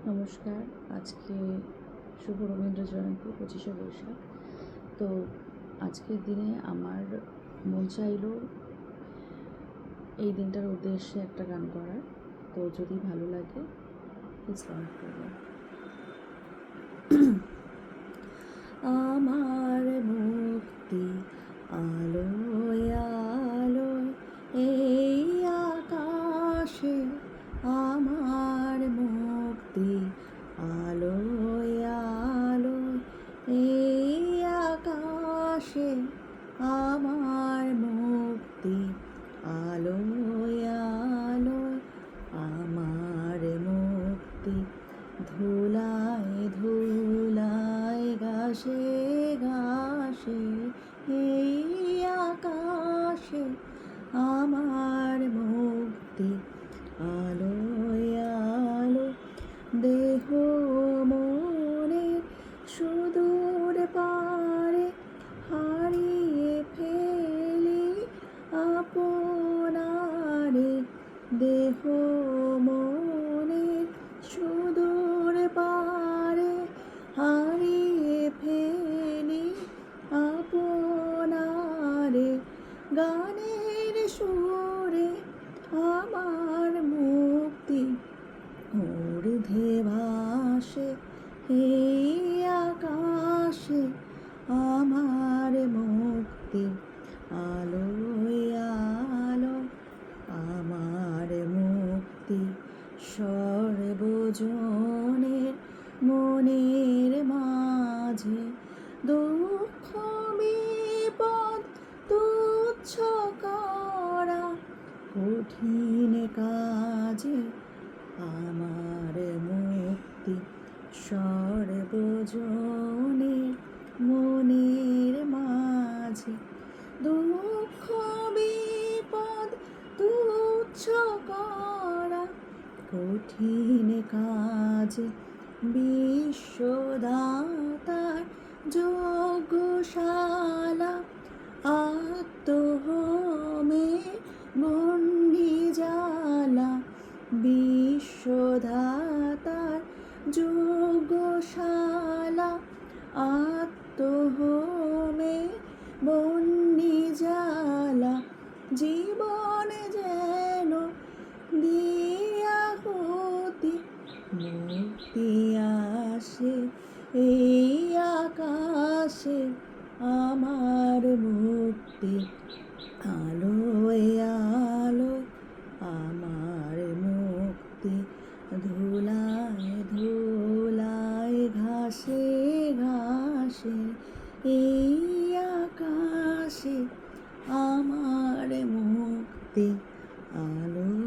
নমস্কার। আজকে শুভ রবীন্দ্র জয়ন্তী 25শে বৈশাখ। তো আজকের দিনে আমার মন চাইল এই দিনটার উদ্দেশ্যে একটা গান করার। তো যদি ভালো লাগে প্লিজ কমেন্ট করবেন। আমার মুক্তি আলোয় আলোয় এই আকাশে, আমার মুক্তি আলোয় আলোয় এই আকাশে, আমার মুক্তি আলোয় আলোয়, আমার মুক্তি ধুলায় ধুলায় ঘাসে ঘাসে এই আকাশে, আমার মুক্তি আলোয় আলোয়, দেহ মনের সুদূর পারে হারিয়ে ফেলি আপনারে, দেহ মনের সুদূর পারে হারিয়ে ফেলি আপনারে, গানের সুরে আমার মুক্তি ঊর্ধ্বে ভাসে এই আকাশে, আমার মুক্তি আলোয় আলোয়, আমার মুক্তি সর্বজনের মনের মাঝে, দুঃখ বিপদ তুচ্ছ করা কঠিন কাজে, আমার মুক্তি সর্বজনের মনের মাঝে, দুঃখ বিপদ তুচ্ছ করা কঠিন কাজে, বিশ্বদাতার যজ্ঞশালা আত্মহোমে বন্দি জ্বালা, বিশ্বদাতার যজ্ঞশালা আত্মহোমে বন্দি জ্বালা, জীবন যেন দিয়াহুতি মুক্তি আসে এই আকাশে, আমার মুক্তি আলোয় আলোয়, আমার মুক্তি ধুলায় ধুলায় ঘাসে ঘাসে এই আকাশে, আমার মুক্তি আলোয়